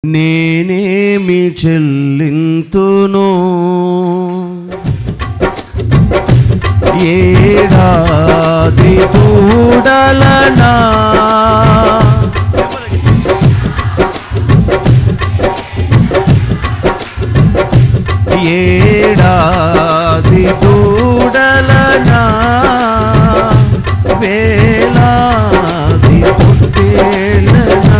నేనేమి చెల్లింతును ఏడాది దూడలనా ఏడాది దూడలనా వేలాది పుట్టేలనా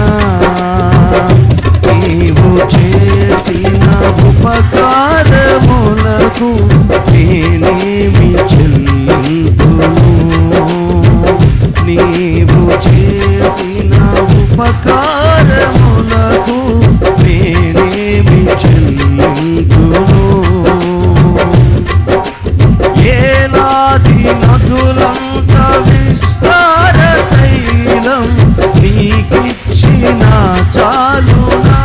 నీవు చేసిన ఉపకారములకు నేనేమి చెల్లింతును నీవు చేసిన ఉపకారములకు నేనేమి చెల్లింతును ఏలాది నదులంత విస్తార తైలం నీకిచ్చిన చాలునా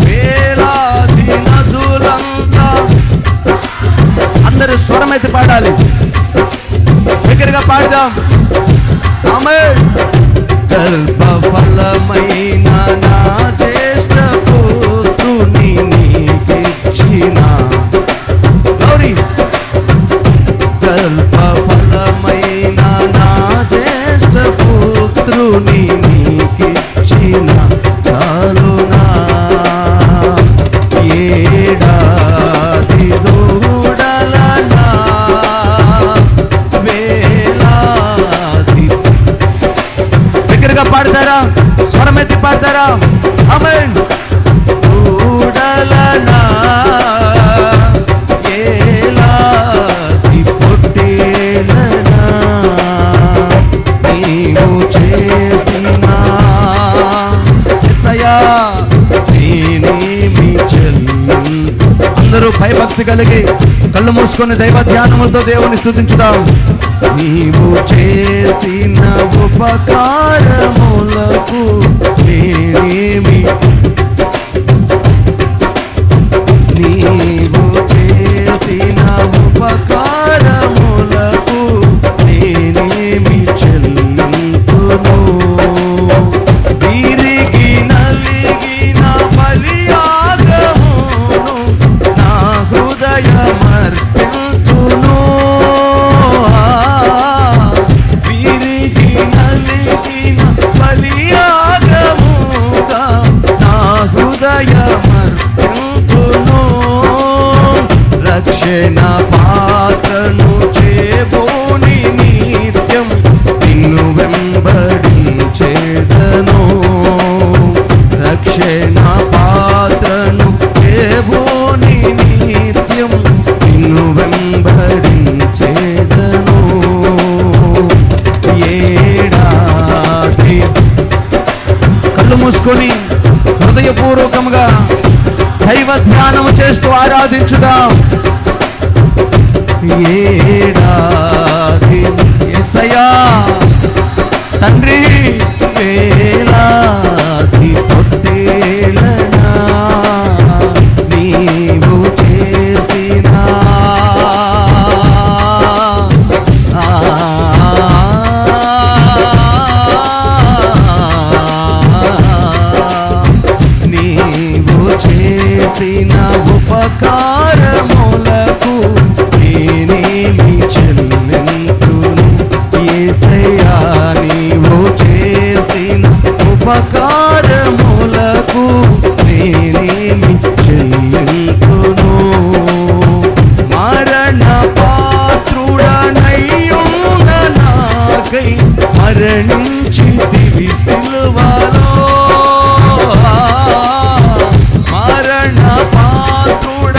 వేలాది నదులంత అందరూ స్వరమైతే పాడాలి దగ్గరగా పాడదాం ఆమేన్ గర్భఫలమైన నా జ్యేష్ఠ పుత్రుని నీకిచ్చిన గౌరీ గర్భఫలమైన నా జ్యేష్ఠ పుత్రుని నీకిచ్చిన చాలునా ఏడాది దూడలనా వేలాది దగ్గరగా పాడతారా స్వరమెత్తి పాడతారా ఆమేన్ దూడలనా ఏలాది పొట్టేలనా నీవు చేసిన యేసయ్యా నేనేమి చెల్లింతును అందరూ భయభక్తి కలిగి కళ్ళు మూసుకొని దైవ ధ్యానములతో దేవుని స్తుతించుదాం నీవు చేసిన ఉపకారములకు నేనేమి నీవు చేసిన ఉపకారములకు నేనేమి చెల్లింతును విరిగి నలిగిన బలియాగమును నా హృదయమర్పింతును విరిగి నలిగిన బలియాగముగా నా హృదయమర్పింతును రక్షణ పాత్రను చేబోని నిత్యం నిన్ను వెంబడించేదను రక్షణ పాత్రను చేబోని నిత్యం నిన్ను వెంబడించేదను ఏడాది కళ్ళు మూసుకొని హృదయపూర్వకంగా దైవ ధ్యానము చేస్తూ ఆరాధించుదాం ఏడాది యేసయ్యా తండ్రి వేలాది పొట్టేలనా నీవు చేసిన నీవు చేసిన ఉపకారములకు నేనేమి చెల్లింతును యేసయ్యా నీవు చేసిన ఉపకారములకు నేనేమి చెల్లింతును మరణ పాత్రుడనయ్యున్న నాకై మరణించితివి సిలువలో మరణ పాత్రుడనయ్యున్న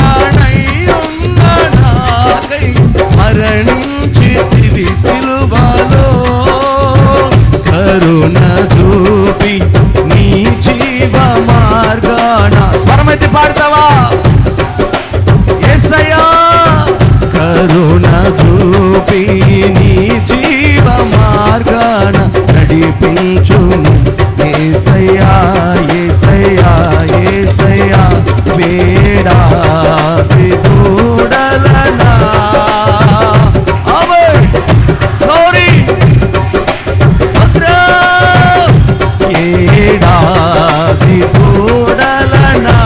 నాకై మరణించితివి సిలువలో కరుణ చూపి నీ జీవ మార్గాన స్వరమైతే పాడతావా యేసయ్యా కరుణ చూపి నీ జీవ మార్గాన వేలాది దూడలనా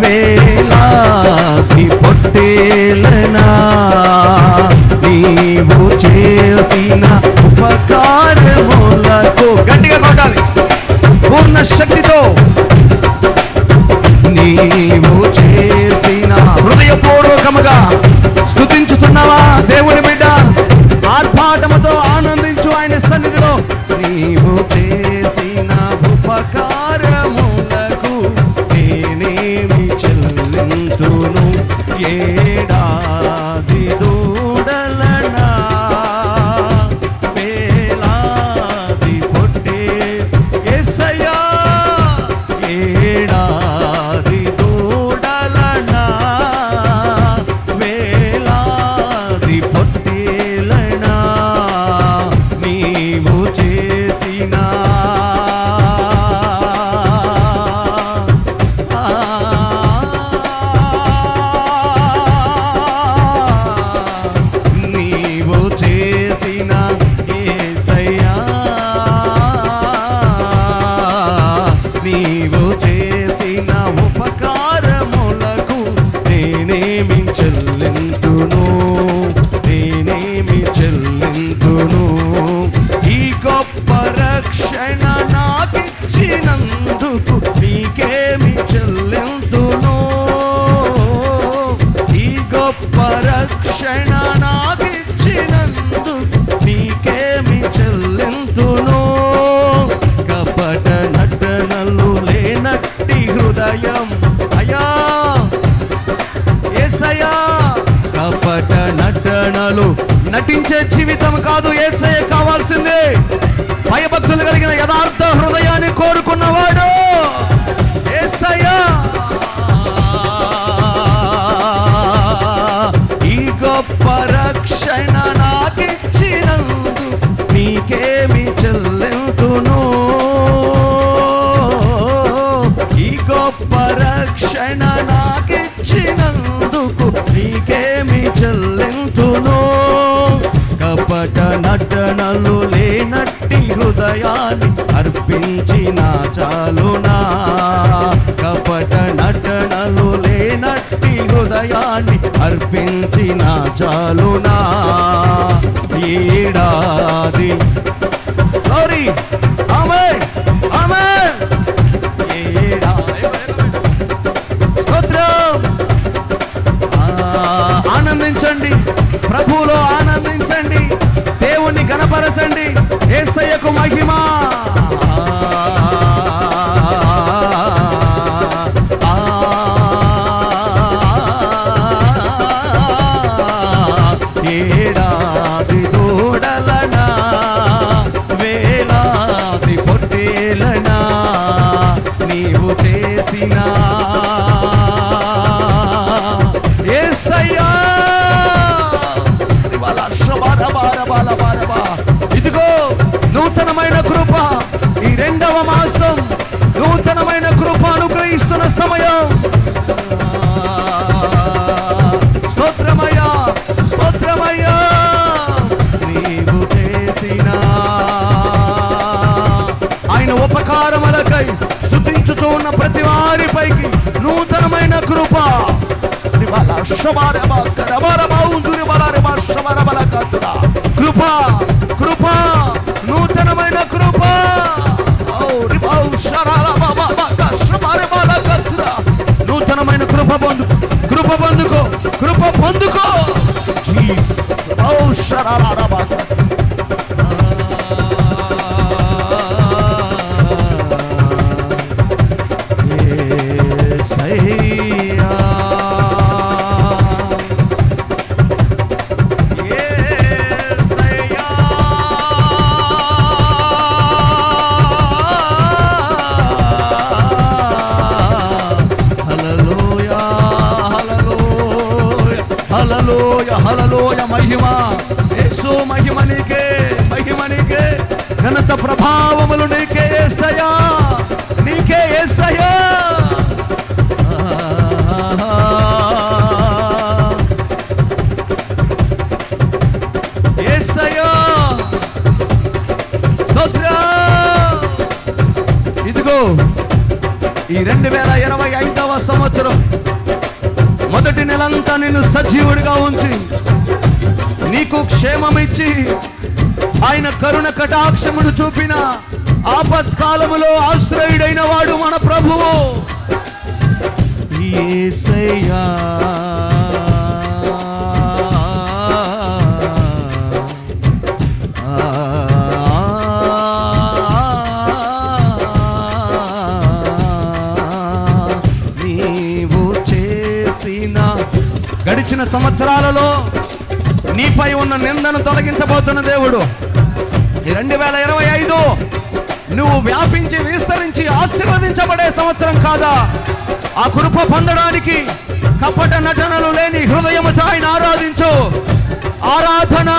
వేలాది పొట్టేలనా నీవు చేసిన ఉపకారములకు గట్టిగా కొట్టాలి పూర్ణ శక్తితో. నీవు చేసిన హృదయపూర్వకముగా స్తుతించుతున్నావా దేవుని బిడ్డ? ఆర్భాటముతో ఆనందించు ఆయన సన్నిధిలో. నీవు చేసిన ఉపకారములకు నేనేమి చెల్లింతును? ఏడాది దూడలనా వేలాది పొట్టే యేసయ్యా ఏడాది దూడలనా వేలాది పొట్టేలనా నీవు చేసిన నీవు చేసిన యేసయ్యా నీవు చేసిన ఉపకారములకు నేనేమి చెల్లింతును? నేనేమి చెల్లింతును? ఈ గొప్ప రక్షణ నాకిచ్చినందుకు నీకేమి చెల్లింతును? ఈ గొప్ప రక్షణ నాకిచ్చినందుకు నీకేమి చెల్లింతును? కపట నటనలు లేనట్టి హృదయం అయ్యా యేసయ్యా. కపట నటనలు నటించే జీవితం కాదు యేసయ్య కావాల్సిందే. భయభక్తులు కలిగిన యథార్థ హృదయాన్ని కోరుకున్నవాడు యేసయ్యా. ఈ గొప్ప రక్షణ నాకిచ్చినందు నీకేమి చెల్లింతును? ఈ గొప్ప రక్షణ నాకిచ్చినందుకు నీకేమి చెల్లింతును? కపట నటనలు లేనట్టి హృదయాన్ని అర్పించిన చాలునా? కపట నటనలు లేనట్టి హృదయాన్ని అర్పించిన చాలునా? ఏడాది సారీ ఆమేన్ ఆమేన్ స్తోత్రం. ఆనందించండి ప్రభువులో, ఆనందించండి, దేవుణ్ణి గణపరచండి. యేసయ్యకు మహిమ. ఏడాది దూడలనా వేలాది పొట్టేలనా నీవు చేసిన యేసయ్యా. ఇదిగో నూతనమైన కృప, ఈ రెండవ మాసం నూతనమైన కృప అనుగ్రహిస్తున్న సమయం. స్తోత్రమయ్యా స్తోత్రమయ్యా. నీవు చేసిన ఆయన ఉపకారములకై స్తుతించుతూ ఉన్న ప్రతి వారిపైకి నూతనమైన కృప. కృప కృప నూతనమైన కృప. నూతనమైన కృప పొందుకో, కృప పొందుకో, కృప పొందుకో. హల్లెలూయా హల్లెలూయా మహిమ యేసు ఇదిగో ఈ 2025వ సంవత్సరం మొదటి నెలంతా నిన్ను సజీవుడిగా ఉంచి నీకు క్షేమమిచ్చి ఆయన కరుణ కటాక్షమును చూపిన ఆపత్కాలములో ఆశ్రయుడైన వాడు మన ప్రభువు యేసయ్యా. గడిచిన సంవత్సరాలలో నీపై ఉన్న నిందను తొలగించబోతున్న దేవుడు ఈ 2025 నువ్వు వ్యాపించి విస్తరించి ఆశీర్వదించబడే సంవత్సరం కాదా? ఆ కృప పొందడానికి కపట నటనలు లేని హృదయముతో ఆయన ఆరాధించు. ఆరాధన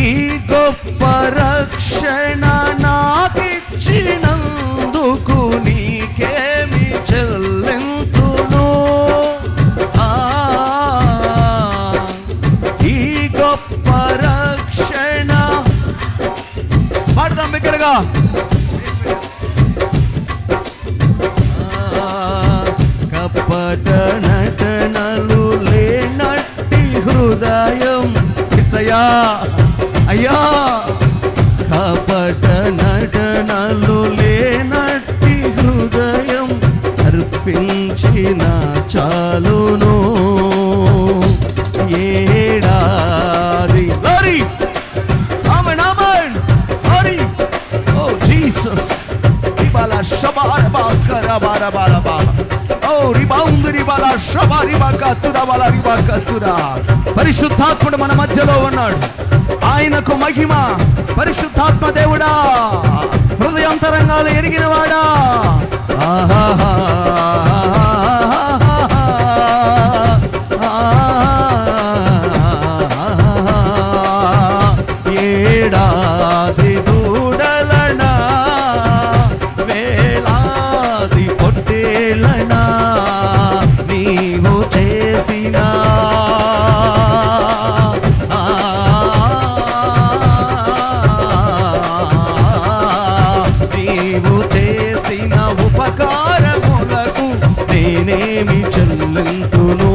ఈ గొప్ప రక్షణ నాకిచ్చినందుకు నీకేమి చెల్లింతును. ఈ గొప్ప రక్షణ పాడదాం బిగ్గరగా. కపట నటనలు లేనట్టి హృదయం యేసయ్యా అయ్యా. కపట నటనలు లేనట్టి హృదయం అర్పించిన చాలును. ఏడాది హరి ఆమేన్ ఆమేన్ హరి ఓ జీసస్ రిబాల షబార బాకర బార బార బార ఓ రిబౌండ్ రిబాల షబారి బాకతుర బాల రిబాకతుర. పరిశుద్ధాత్ముడు మన మధ్యలో ఉన్నాడు. ఆయనకు మహిమ. పరిశుద్ధాత్మ దేవుడా, హృదయాంతరంగాలు ఎరిగినవాడా, ఏడాది దూడలనా వేలాది పొట్టేలనా నీవు చేసిన ఉపకారములకు నేనేమి చెల్లింతును,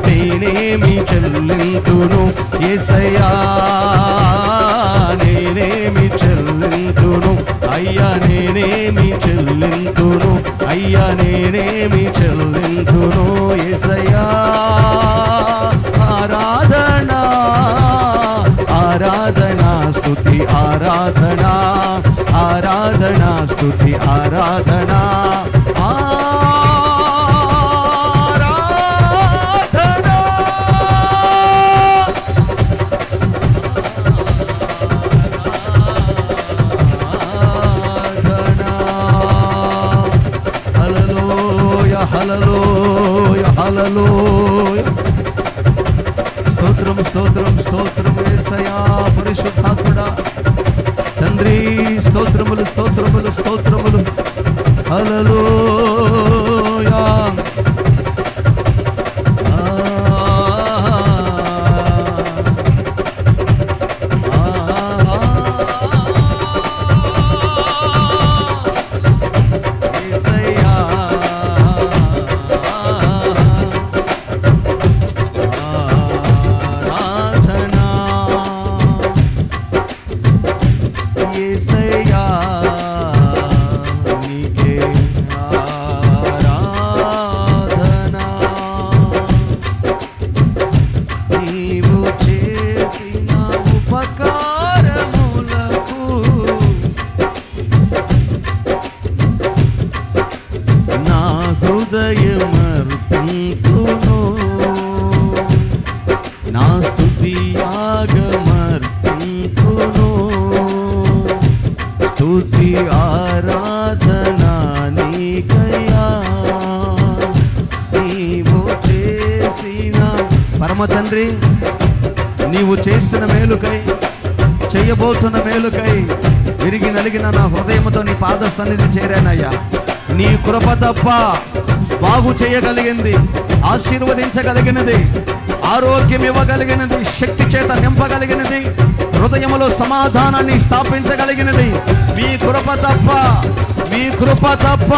నేనేమి చెల్లింతును యేసయ్యా, నేనేమి చెల్లింతును అయ్యా, నేనేమి చెల్లింతును అయ్యా, నేనేమి చెల్లింతును యేసయ్యా. ఆరాధన ఆరాధన స్తుతి ఆరాధన ఆరాధన స్తుతి ఆరాధన ఆరాధన. హల్లెలూయా హల్లెలూయా హల్లెలూయా. స్తోత్రం స్తోత్రం స్తోత్రం యేసయ్యా. పరిశుద్ధాత్ముడా తండ్రి స్తోత్రములు స్తోత్రములు స్తోత్రములు. హల్లెలూయా. పరమ తండ్రి, నీవు చేసిన మేలుకై చేయబోతున్న మేలుకై విరిగి నలిగిన నా హృదయముతో నీ పాద సన్నిధి చేరానయ్యా. నీ కృప తప్ప బాగు చేయగలిగింది, ఆశీర్వదించగలిగినది ఆరోగ్యం ఇవ్వగలిగినది, శక్తి చేత నింపగలిగినది, హృదయములో సమాధానాన్ని స్థాపించగలిగినది మీ కృప తప్ప, మీ కృప తప్ప.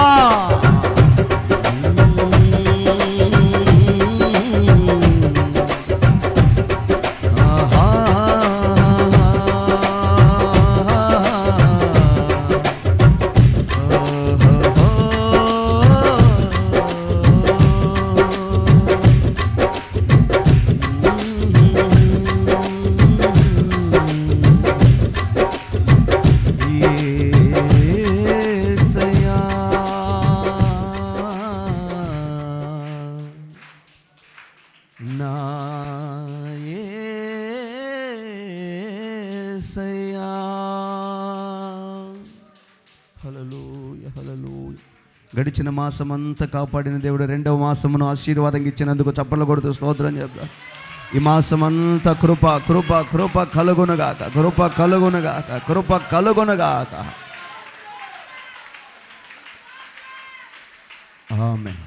గడిచిన మాసమంతా కాపాడిన దేవుడు రెండవ మాసమును ఆశీర్వాదంగా ఇచ్చినందుకు చప్పట్లు కొడుతూ స్తోత్రం చెప్తా. ఈ మాసమంతా కృప కృప కృప కలుగునుగాక, కృప కలుగునుగాక, కృప కలుగునుగాక. ఆమేన్.